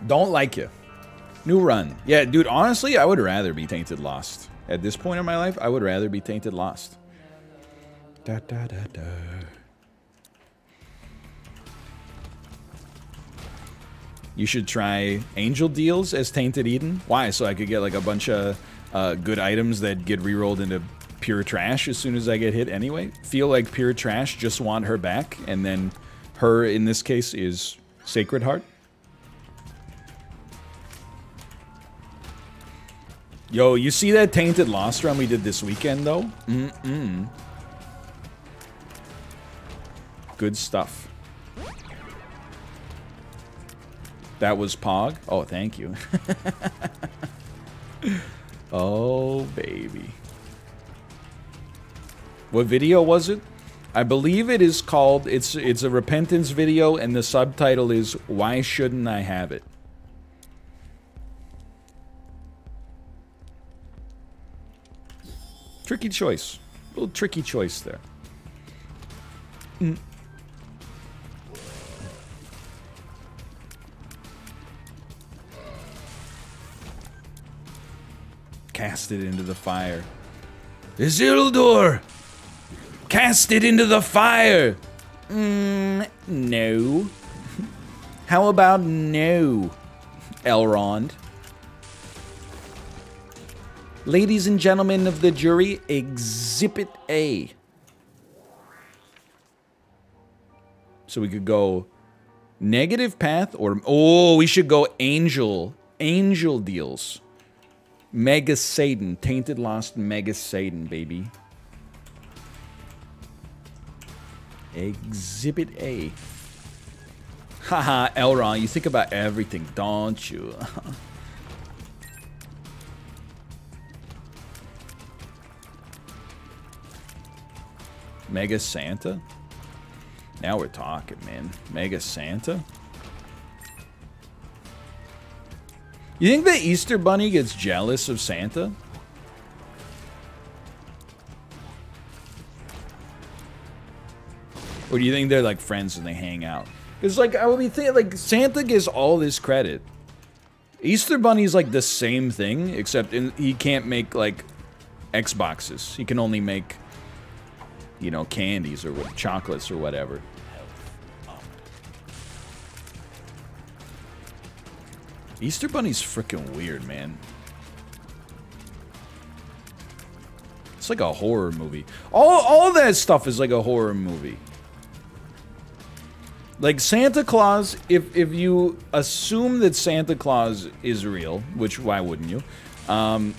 Don't like you. New run. Yeah, dude, honestly, I would rather be Tainted Lost. At this point in my life, I would rather be Tainted Lost. Da, da, da, da. You should try Angel Deals as Tainted Eden. Why? So I could get like a bunch of good items that get rerolled into pure trash as soon as I get hit anyway. Feel like pure trash, just want her back. And then her, in this case, is Sacred Heart. Yo, you see that Tainted Lost run we did this weekend, though? Good stuff. That was Pog? Oh, thank you. Oh, baby. What video was it? I believe it is called, it's a repentance video, and the subtitle is, Why Shouldn't I Have It? Tricky choice. A little tricky choice there. Cast it into the fire. Isildur! Cast it into the fire! No. How about no, Elrond? Ladies and gentlemen of the jury, Exhibit A. So we could go negative path or... Oh, we should go Angel. Angel Deals. Mega Satan. Tainted Lost Mega Satan, baby. Exhibit A. Haha, Elrond, you think about everything, don't you? Mega Santa? Now we're talking, man. Mega Santa? You think the Easter Bunny gets jealous of Santa? Or do you think they're like friends and they hang out? Because like I would be thinking like Santa gets all this credit. Easter Bunny's like the same thing, except he can't make like Xboxes. He can only make, you know, candies or chocolates or whatever. Easter Bunny's freaking weird, man. It's like a horror movie. All that stuff is like a horror movie. Like Santa Claus, if you assume that Santa Claus is real, which why wouldn't you? Come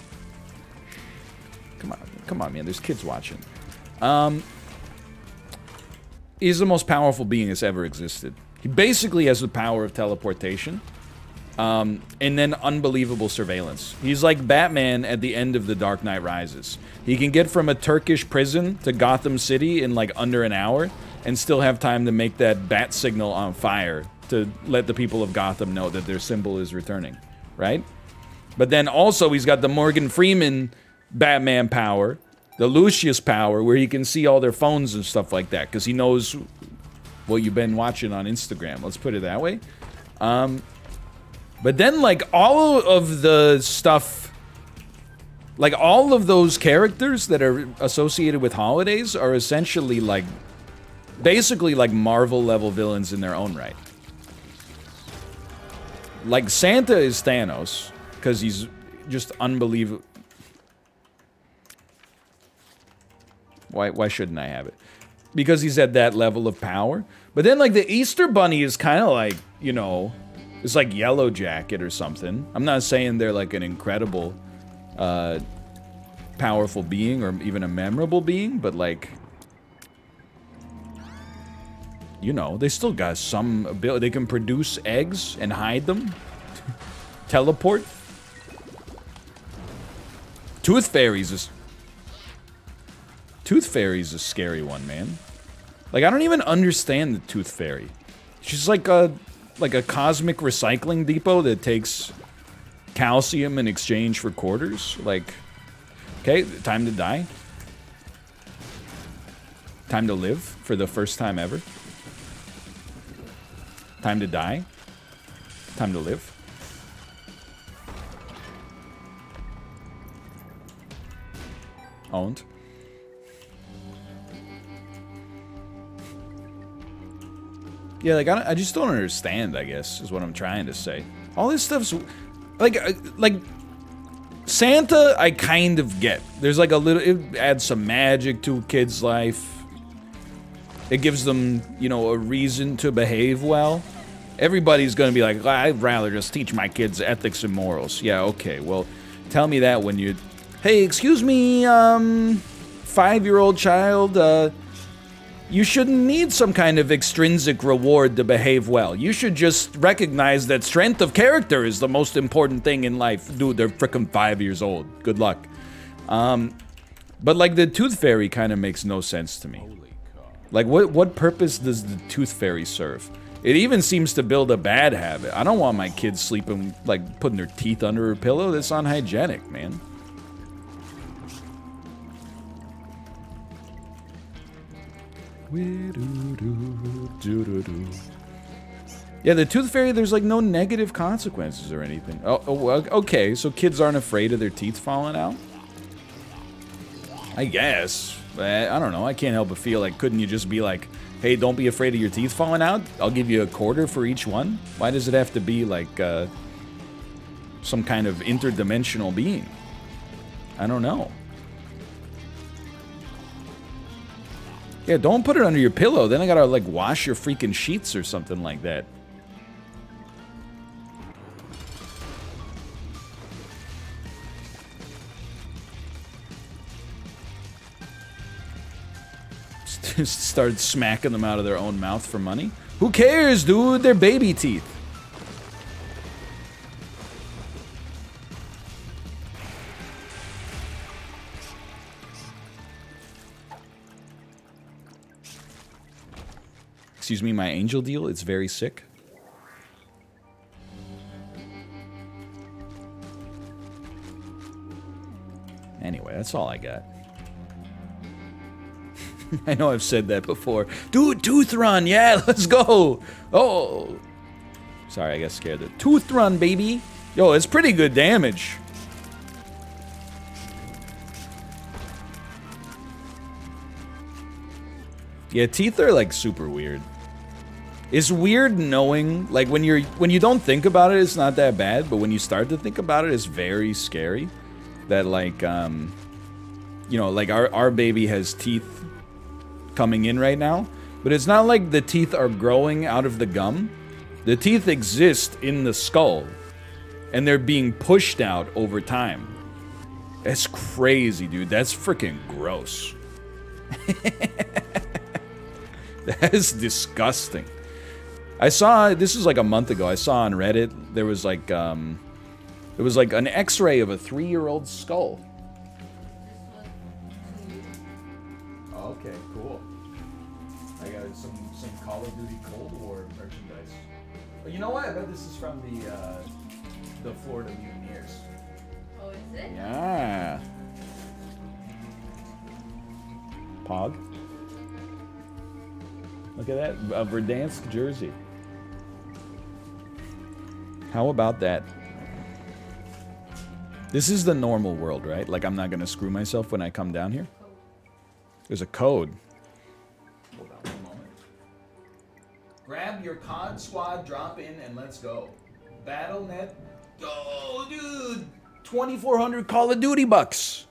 on, man. There's kids watching. He's the most powerful being that's ever existed. He basically has the power of teleportation. And then unbelievable surveillance. He's like Batman at the end of The Dark Knight Rises. He can get from a Turkish prison to Gotham City in like under an hour and still have time to make that bat signal on fire to let the people of Gotham know that their symbol is returning, right? But then also he's got the Morgan Freeman Batman power, the Lucius power, where he can see all their phones and stuff like that because he knows what you've been watching on Instagram. Let's put it that way. But then, like, all of the stuff, like, all of those characters that are associated with holidays are essentially, like, basically, like, Marvel-level villains in their own right. Like, Santa is Thanos, because he's just unbelievable. Why shouldn't I have it? Because he's at that level of power. But then, like, the Easter Bunny is kind of like, you know... It's like Yellow Jacket or something. I'm not saying they're like an incredible, powerful being or even a memorable being, but like, you know, they still got some ability. They can produce eggs and hide them. Teleport. Tooth Fairy's a scary one, man. Like, I don't even understand the Tooth Fairy. She's like a cosmic recycling depot that takes calcium in exchange for quarters. Like, okay, time to die. Time to live for the first time ever. Time to die. Time to live. owned. Yeah, like, I just don't understand, I guess, is what I'm trying to say. All this stuff's, like Santa, I kind of get. There's like a little, it adds some magic to a kid's life. It gives them, you know, a reason to behave well. Everybody's gonna be like, I'd rather just teach my kids ethics and morals. Yeah, okay, well, tell me that when you, hey, excuse me, 5-year-old child, you shouldn't need some kind of extrinsic reward to behave well. You should just recognize that strength of character is the most important thing in life. Dude, they're frickin' 5 years old. Good luck. But like the Tooth Fairy kind of makes no sense to me. Like what purpose does the Tooth Fairy serve? It even seems to build a bad habit. I don't want my kids sleeping, like putting their teeth under a pillow. That's unhygienic, man. Yeah, the Tooth Fairy, there's like no negative consequences or anything. Oh, okay, so kids aren't afraid of their teeth falling out? I guess. I don't know, I can't help but feel like, couldn't you just be like, hey, don't be afraid of your teeth falling out? I'll give you a quarter for each one? Why does it have to be like some kind of interdimensional being? I don't know. Yeah, don't put it under your pillow. Then I gotta, like, wash your freaking sheets or something like that. Just started smacking them out of their own mouth for money. Who cares, dude? They're baby teeth. Excuse me, my angel deal, it's very sick. Anyway, that's all I got. I know I've said that before. Dude, Tooth Run, yeah, let's go. Oh. Sorry, I got scared there. Tooth Run, baby. Yo, it's pretty good damage. Yeah, teeth are like super weird. It's weird knowing, like when you don't think about it, it's not that bad, but when you start to think about it, it's very scary. That like, you know, like our baby has teeth coming in right now, but it's not like the teeth are growing out of the gum. The teeth exist in the skull, and they're being pushed out over time. That's crazy, dude. That's freaking gross. That is disgusting. I saw, this was like a month ago, I saw on Reddit, there was like an x-ray of a 3-year-old skull. Okay, cool. I got some Call of Duty Cold War merchandise. But you know what? I bet this is from the Florida Mutineers. Oh, is it? Yeah. Pog. Look at that, a Verdansk jersey. How about that? This is the normal world, right? Like, I'm not gonna screw myself when I come down here. There's a code. Hold on one moment. Grab your COD squad, drop in, and let's go. Battle.net. Oh, dude! 2,400 Call of Duty bucks.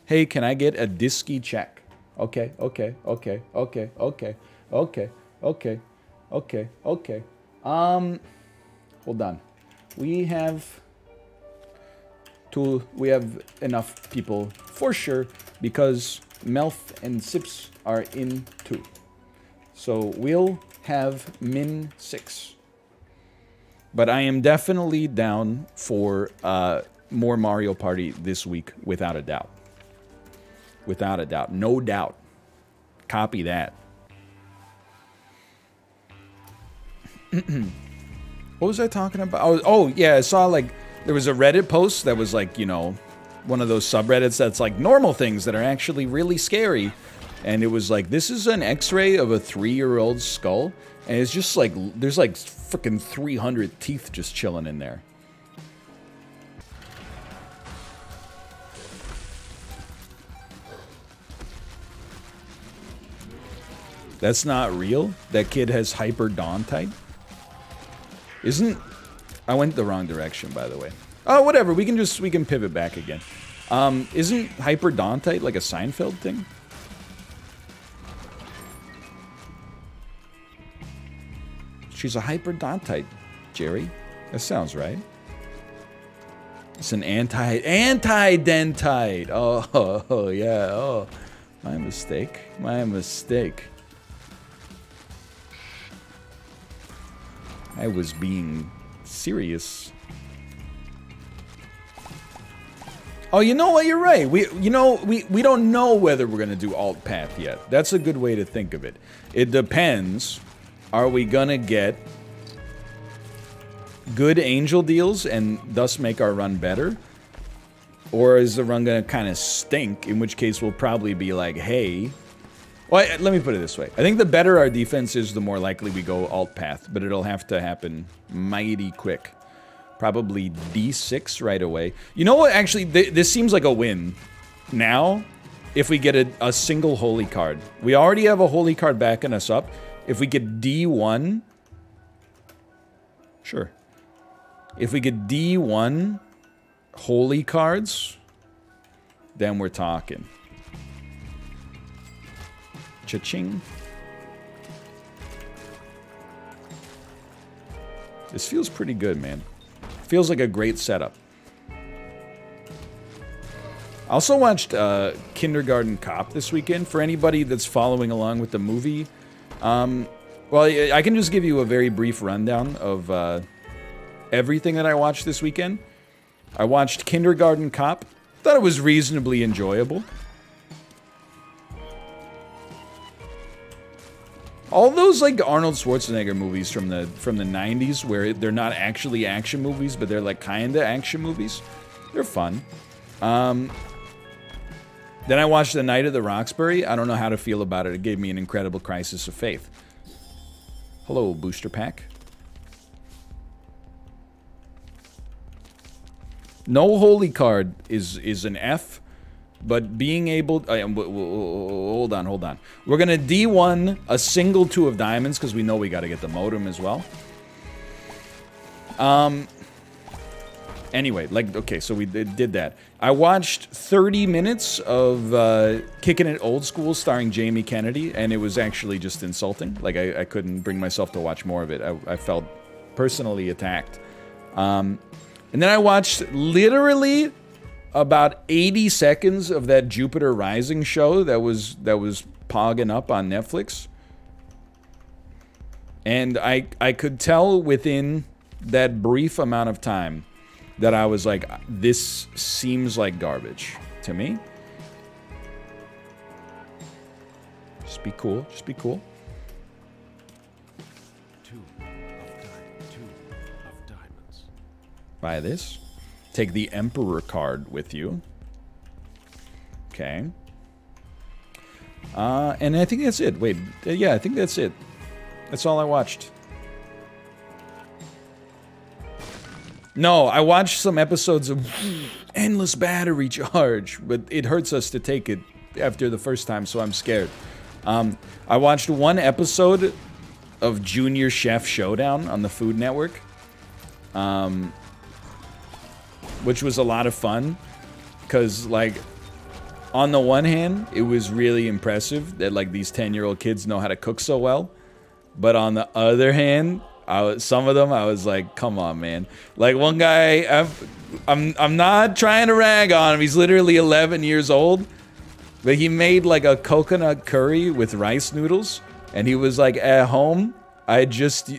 Hey, can I get a Disky check? Okay, okay, okay, okay, okay, okay, okay, okay, okay. Hold on. We have enough people for sure because Melf and Sips are in too. So we'll have min 6. But I am definitely down for more Mario Party this week, without a doubt. Without a doubt. No doubt. Copy that. What was I talking about? Oh, yeah, I saw, like, there was a Reddit post that was, like, you know, one of those subreddits that's, like, normal things that are actually really scary. And it was, like, this is an x-ray of a 3-year-old skull. And it's just, like, there's, like, freaking 300 teeth just chilling in there. That's not real? That kid has hyperdontite? Isn't... I went the wrong direction, by the way. Oh, whatever. We can pivot back again. Isn't hyperdontite like a Seinfeld thing? She's a hyperdontite, Jerry. That sounds right. It's an anti-dentite. Oh, yeah. Oh, my mistake. My mistake. I was being serious. Oh, you know what? You're right. We don't know whether we're gonna do alt path yet. That's a good way to think of it. It depends. Are we gonna get good angel deals and thus make our run better? Or is the run gonna kind of stink, in which case we'll probably be like, hey... Well, let me put it this way. I think the better our defense is, the more likely we go alt path, but it'll have to happen mighty quick. Probably D6 right away. You know what? Actually, this seems like a win. Now, if we get a single holy card. We already have a holy card backing us up. If we get D1... Sure. If we get D1 holy cards, then we're talking. Cha-ching. This feels pretty good, man. Feels like a great setup. I also watched Kindergarten Cop this weekend. For anybody that's following along with the movie, well, I can just give you a very brief rundown of everything that I watched this weekend. I watched Kindergarten Cop. Thought it was reasonably enjoyable. All those like Arnold Schwarzenegger movies from the 90s, where they're not actually action movies, but they're like kinda action movies, they're fun. Then I watched The Night of the Roxbury. I don't know how to feel about it. It gave me an incredible crisis of faith. Hello, booster pack. No holy card is an F. But being able... hold on. We're going to D1 a single 2 of diamonds, because we know we got to get the modem as well. Anyway, like, okay, so we did that. I watched 30 minutes of Kicking It Old School starring Jamie Kennedy, and it was actually just insulting. Like, I couldn't bring myself to watch more of it. I felt personally attacked. And then I watched literally... about 80 seconds of that Jupiter Rising show that was pogging up on Netflix. And I could tell within that brief amount of time that I was like, this seems like garbage to me. Just be cool. Just be cool. Two of diamonds. Buy this. Take the Emperor card with you. Okay. And I think that's it. Wait, yeah, I think that's it. That's all I watched. No, I watched some episodes of Endless Battery Charge, but it hurts us to take it after the first time, so I'm scared. I watched one episode of Junior Chef Showdown on the Food Network. Which was a lot of fun, because, like, on the one hand, it was really impressive that, like, these 10-year-old kids know how to cook so well, but on the other hand, some of them, I was like, come on, man. Like, one guy, I'm not trying to rag on him, he's literally 11 years old, but he made, like, a coconut curry with rice noodles, and he was like, at home, I just,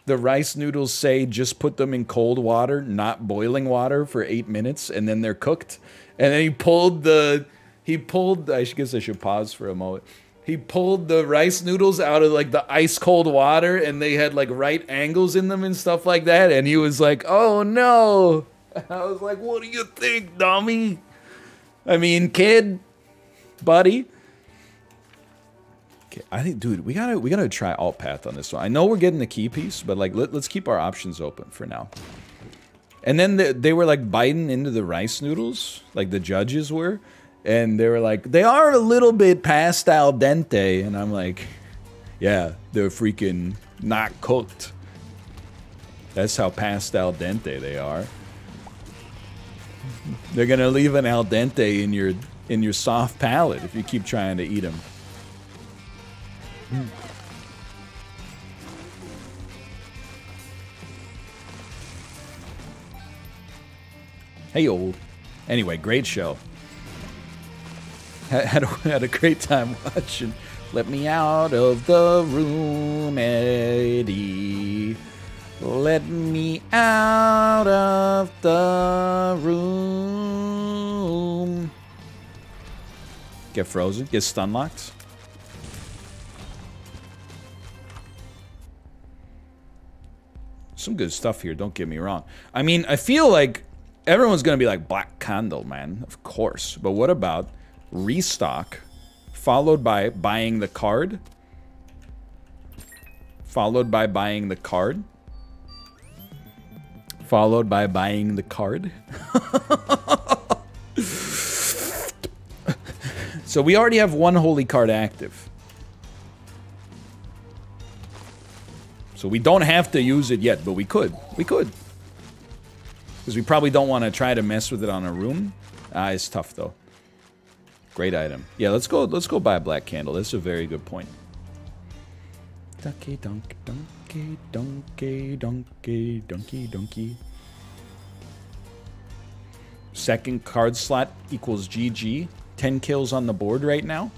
the rice noodles say just put them in cold water, not boiling water, for 8 minutes, and then they're cooked. And then he pulled, I guess I should pause for a moment. He pulled the rice noodles out of, like, the ice cold water, and they had, like, right angles in them and stuff like that. And he was like, oh no. I was like, what do you think, dummy? I mean, kid, buddy. I think, dude, we gotta try alt path on this one. I know we're getting the key piece, but like let's keep our options open for now. And then they were like biting into the rice noodles, like the judges were, And they were like, they are a little bit past al dente. And I'm like, yeah, they're freaking not cooked. That's how past al dente they are. They're gonna leave an al dente in your soft palate if you keep trying to eat them. Hey, old. Anyway, great show. Had a great time watching. Let me out of the room, Eddie. Let me out of the room. Get frozen? Get stun locked? Some good stuff here, don't get me wrong. I mean, I feel like everyone's gonna be like, Black Candle, man. Of course. But what about restock, followed by buying the card? Followed by buying the card? Followed by buying the card? So we already have one holy card active. So we don't have to use it yet, but we could. We could. Because we probably don't want to try to mess with it on a room. It's tough though. Great item. Yeah, let's go buy a Black Candle. That's a very good point. Donkey, donkey, donkey, donkey, donkey, donkey, donkey. Second card slot equals GG. 10 kills on the board right now.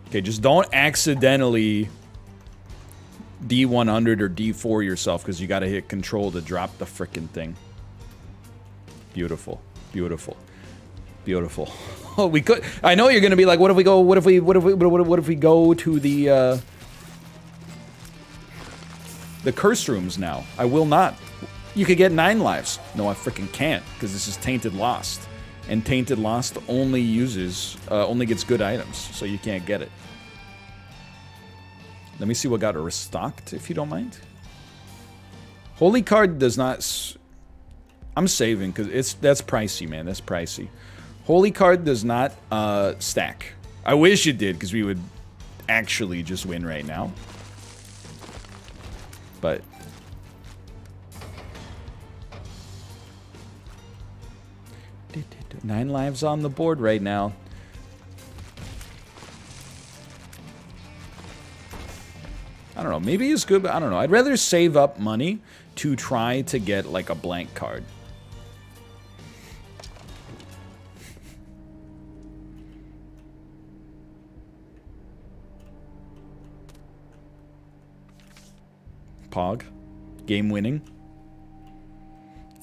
Okay, just don't accidentally D100 or D4 yourself, because you got to hit control to drop the frickin' thing. Beautiful, beautiful, beautiful. Oh, we could. I know you're gonna be like, what if we go? What if we go to the curse rooms now? I will not. You could get 9 lives. No, I freaking can't, because this is Tainted Lost, and Tainted Lost only uses, only gets good items, so you can't get it. Let me see what got restocked, if you don't mind. Holy card does not. I'm saving because that's pricey, man. That's pricey. Holy card does not stack. I wish it did, because we would actually just win right now. But 9 lives on the board right now. I don't know. Maybe it's good, but I don't know. I'd rather save up money to try to get like a blank card. Pog. Game winning.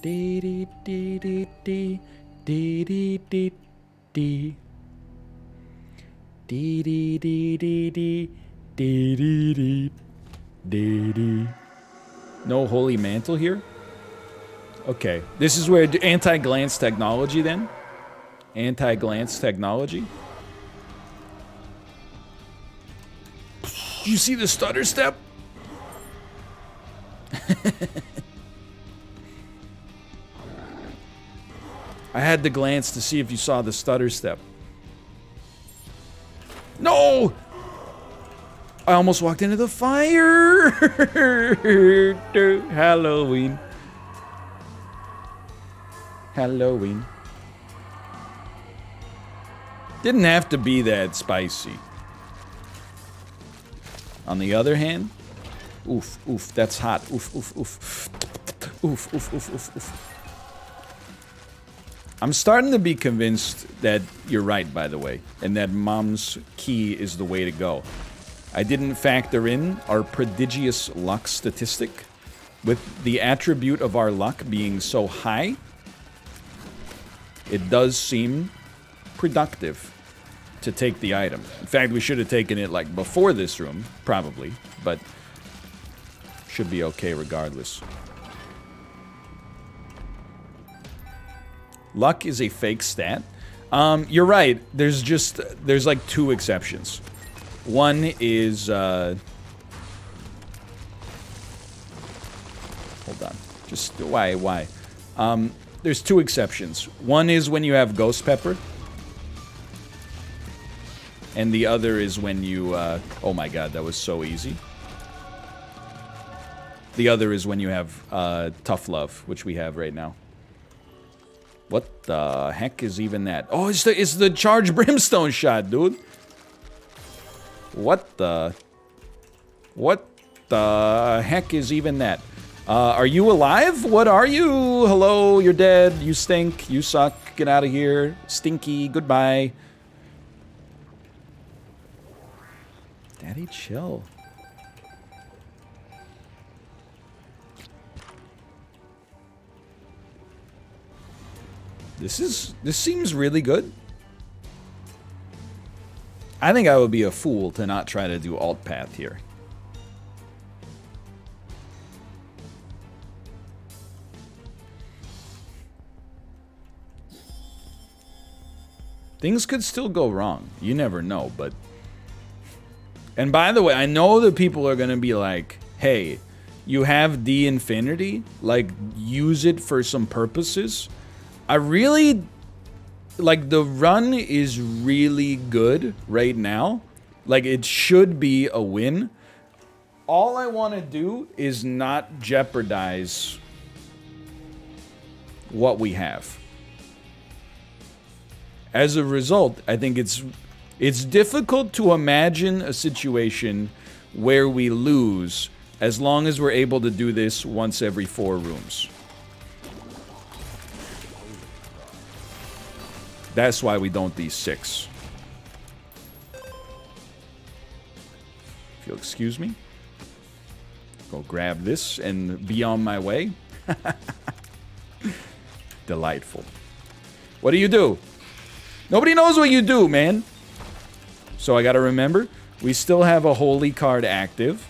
Dee dee dee dee dee dee dee dee dee dee dee dee dee dee dee dee dee dee. No holy mantle here? Okay. This is where anti-glance technology then? Anti-glance technology? You see the stutter step? I had to glance to see if you saw the stutter step. No! I almost walked into the fire! Halloween. Halloween. Didn't have to be that spicy. On the other hand, oof, oof, that's hot. Oof, oof, oof. Oof, oof, oof, oof, oof. I'm starting to be convinced that you're right, by the way, and that Mom's key is the way to go. I didn't factor in our prodigious luck statistic. With the attribute of our luck being so high, it does seem productive to take the item. In fact, we should have taken it like before this room, probably, but should be okay regardless. Luck is a fake stat. You're right. There's like 2 exceptions. One is, hold on. Just, why? There's 2 exceptions. One is when you have Ghost Pepper. And the other is when you, oh my god, that was so easy. The other is when you have Tough Love, which we have right now. What the heck is even that? Oh, it's the Charge Brimstone shot, dude. What the heck is even that? Are you alive? What are you? Hello, you're dead. You stink. You suck. Get out of here. Stinky. Goodbye. Daddy, chill. This seems really good. I think I would be a fool to not try to do alt path here. Things could still go wrong. You never know, but... And by the way, I know that people are gonna be like, hey, you have D Infinity, like, use it for some purposes. I really... Like, the run is really good right now. Like, it should be a win. All I want to do is not jeopardize what we have. As a result, I think it's difficult to imagine a situation where we lose as long as we're able to do this once every 4 rooms. That's why we don't these 6. If you'll excuse me. Go grab this and be on my way. Delightful. What do? Nobody knows what you do, man. So I gotta remember, we still have a holy card active.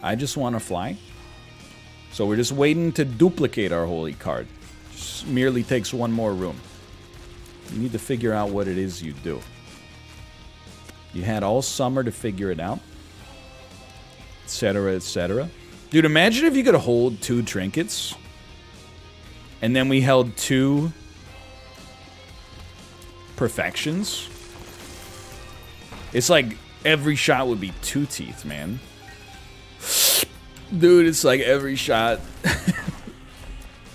I just want to fly. So we're just waiting to duplicate our holy card. Just merely takes 1 more room. You need to figure out what it is you do. You had all summer to figure it out. Etc., etc. Dude, imagine if you could hold 2 trinkets. And then we held 2 perfections. It's like every shot would be 2 teeth, man. Dude, it's like every shot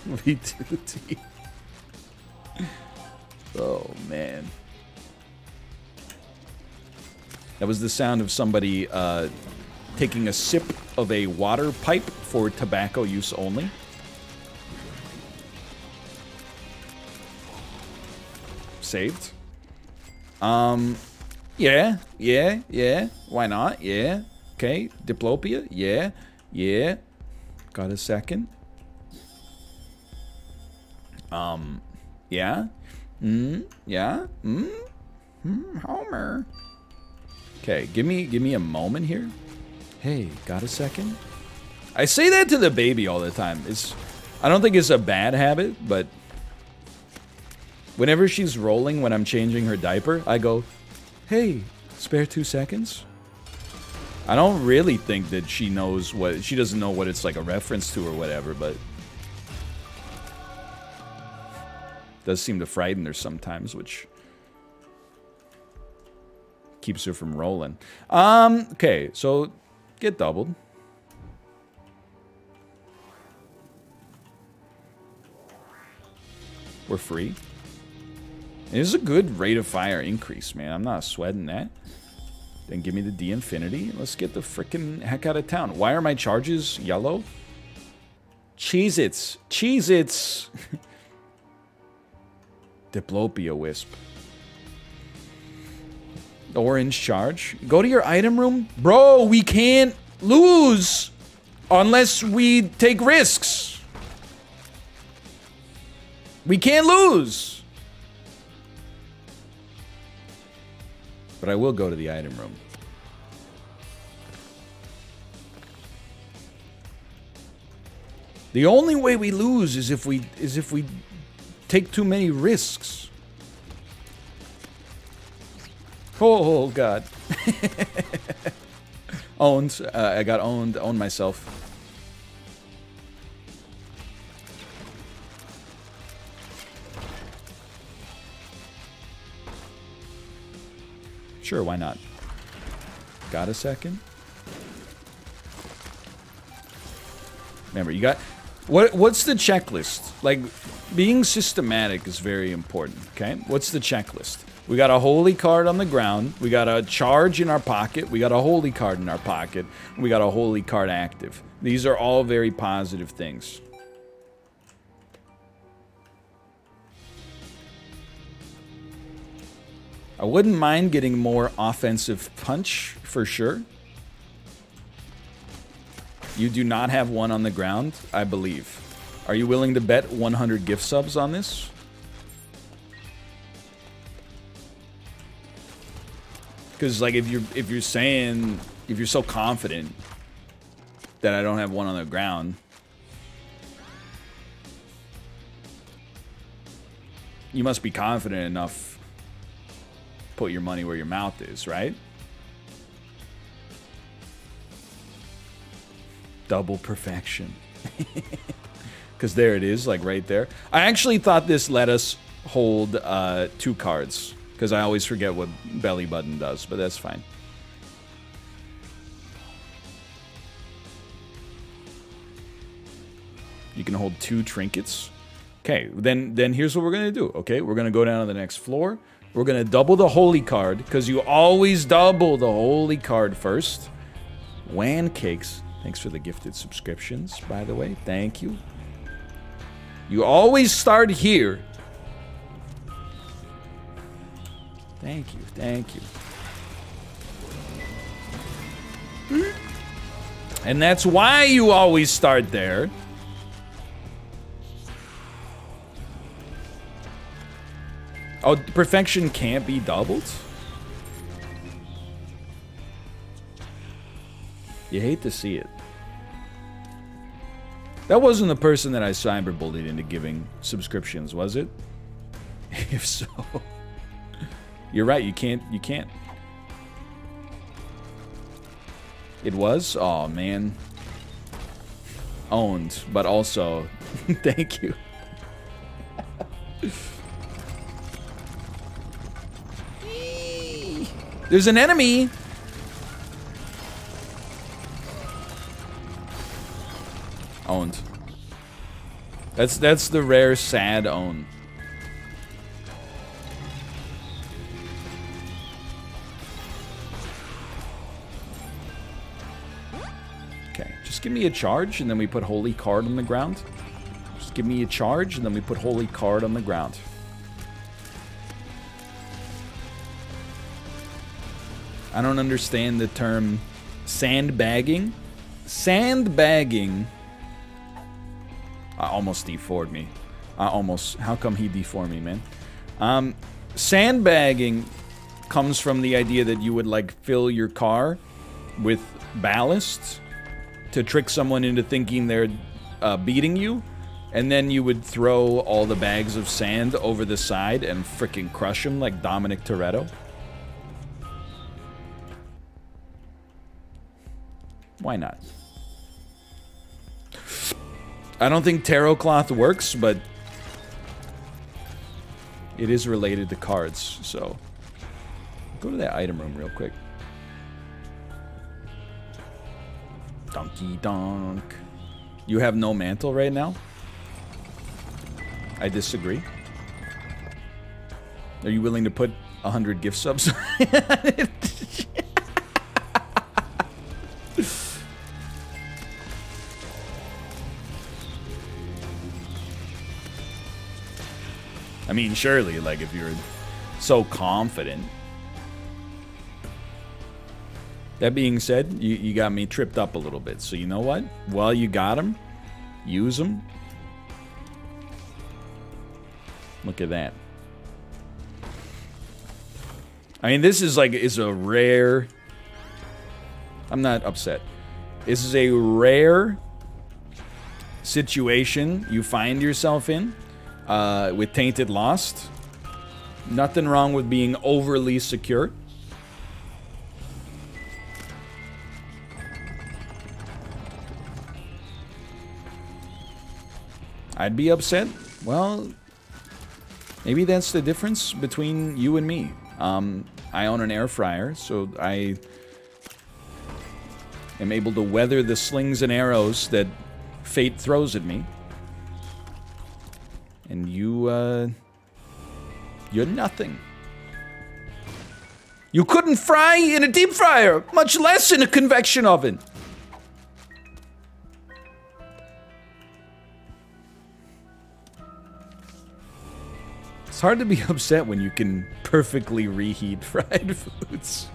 would be 2 teeth. Oh, man. That was the sound of somebody taking a sip of a water pipe for tobacco use only. Saved. Yeah. Why not? Yeah. Okay. Diplopia. Yeah. Got a second. Yeah. Yeah. Homer. Okay, give me a moment here. Hey, got a second? I say that to the baby all the time. I don't think it's a bad habit, but whenever she's rolling when I'm changing her diaper, I go, hey, spare 2 seconds? I don't really think that she knows what... She doesn't know what it's like a reference to or whatever, but... does seem to frighten her sometimes, which... keeps her from rolling. Okay, so... get doubled. We're free. It is a good rate of fire increase, man. I'm not sweating that. Then give me the D Infinity. Let's get the frickin' heck out of town. Why are my charges yellow? Cheez-Its. Cheez-Its. Diplopia Wisp. Orange charge. Go to your item room. Bro, we can't lose unless we take risks. We can't lose. But I will go to the item room. The only way we lose is if we take too many risks. Oh god. Owned. I got owned. Owned myself. Sure, why not? Got a second? Remember, you got... What's the checklist? Like, being systematic is very important, okay? What's the checklist? We got a holy card on the ground. We got a charge in our pocket. We got a holy card in our pocket. We got a holy card active. These are all very positive things. I wouldn't mind getting more offensive punch, for sure. You do not have one on the ground, I believe. Are you willing to bet 100 gift subs on this? Because, like, if you're saying, if you're so confident that I don't have one on the ground, you must be confident enough to put your money where your mouth is, right? Double perfection. Because there it is, like right there. I actually thought this let us hold 2 cards. Because I always forget what belly button does, but that's fine. You can hold 2 trinkets. Okay, then here's what we're going to do, okay? We're going to go down to the next floor. We're going to double the holy card, because you always double the holy card first. Wan Cakes, thanks for the gifted subscriptions, by the way. Thank you. You always start here. Thank you, thank you. And that's why you always start there. Oh, perfection can't be doubled? You hate to see it. That wasn't the person that I cyberbullied into giving subscriptions, was it? If so... You're right, you can't. It was? Oh, man. Owned, but also... Thank you. There's an enemy! Owned. That's the rare sad own. Just give me a charge, and then we put holy card on the ground. Just give me a charge, and then we put holy card on the ground. I don't understand the term sandbagging. Sandbagging. I almost D4'd me. How come he D4'd me, man? Sandbagging comes from the idea that you would, like, fill your car with ballast to trick someone into thinking they're beating you, and then you would throw all the bags of sand over the side and frickin' crush them like Dominic Toretto. Why not? I don't think tarot cloth works, but it is related to cards, so go to that item room real quick. Donkey donk. You have no mantle right now? I disagree. Are you willing to put 100 gift subs? I mean, surely, like, if you're so confident. That being said, you got me tripped up a little bit. So you know what? While you got him, use him. Look at that. I mean, this is like, is a rare... I'm not upset. This is a rare situation you find yourself in with Tainted Lost. Nothing wrong with being overly secure. I'd be upset. Well, maybe that's the difference between you and me. I own an air fryer, so I am able to weather the slings and arrows that fate throws at me. And you're nothing. You couldn't fry in a deep fryer, much less in a convection oven. It's hard to be upset when you can perfectly reheat fried foods.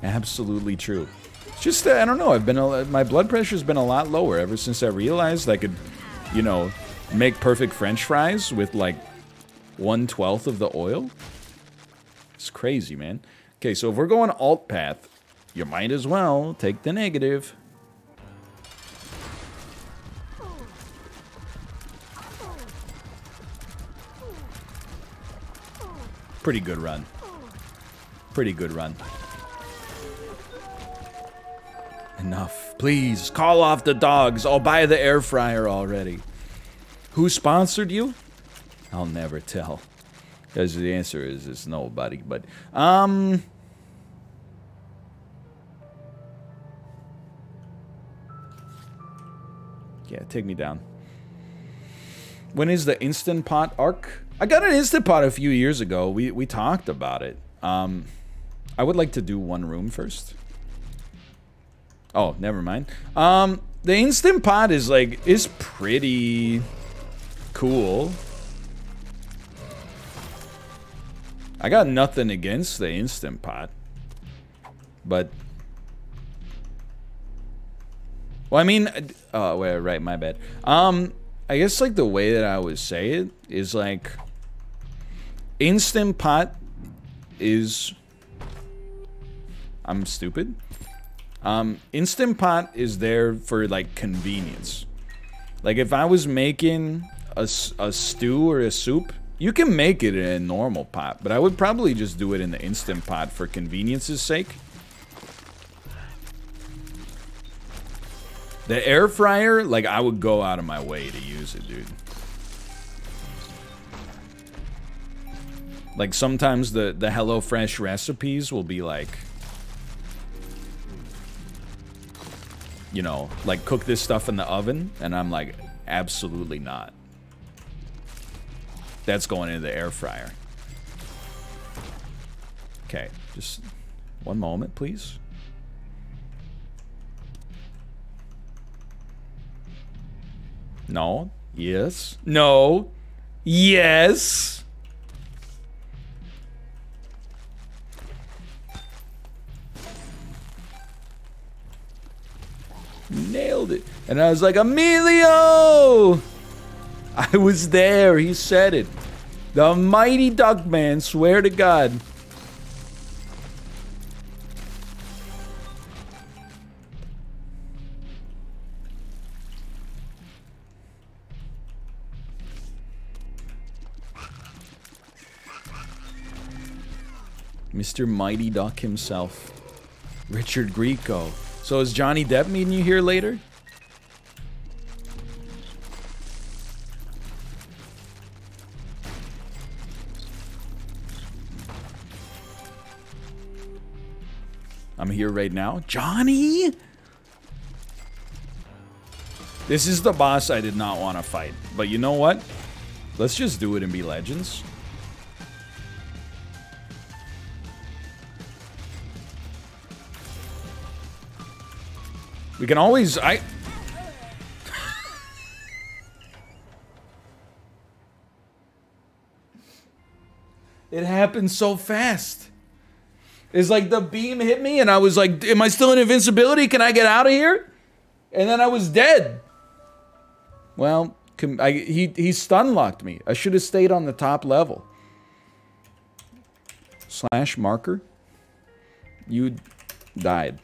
Absolutely true. It's just, I don't know, my blood pressure's been a lot lower ever since I realized I could, you know, make perfect French fries with like 1/12 of the oil. It's crazy, man. Okay, so if we're going alt path, you might as well take the negative. Pretty good run. Pretty good run. Enough. Please, call off the dogs. I'll buy the air fryer already. Who sponsored you? I'll never tell. Because the answer is it's nobody, but, yeah, take me down. When is the Instant Pot arc? I got an Instant Pot a few years ago. We talked about it. I would like to do one room first. Oh, never mind. The Instant Pot is pretty cool. I got nothing against the Instant Pot. But... well, I mean... oh, wait, right, my bad. I guess, like, the way that I would say it is, like... Instant Pot is... I'm stupid. Instant Pot is there for, like, convenience. Like, if I was making a stew or a soup... you can make it in a normal pot, but I would probably just do it in the Instant Pot for convenience's sake. The air fryer, like, I would go out of my way to use it, dude. Like, sometimes the HelloFresh recipes will be like, you know, like, cook this stuff in the oven, and I'm like, absolutely not. That's going into the air fryer. Okay, just one moment, please. No. Yes. No. Yes. Nailed it. And I was like, Emilio! I was there. He said it. The mighty Duckman, swear to God. Mr. Mighty Duck himself. Richard Grieco. So is Johnny Depp meeting you here later? I'm here right now. Johnny? This is the boss I did not want to fight. But you know what? Let's just do it and be legends. We can always... It happened so fast. It's like the beam hit me and I was like, am I still in invincibility? Can I get out of here? And then I was dead. Well, he stun locked me. I should have stayed on the top level. / marker. You died.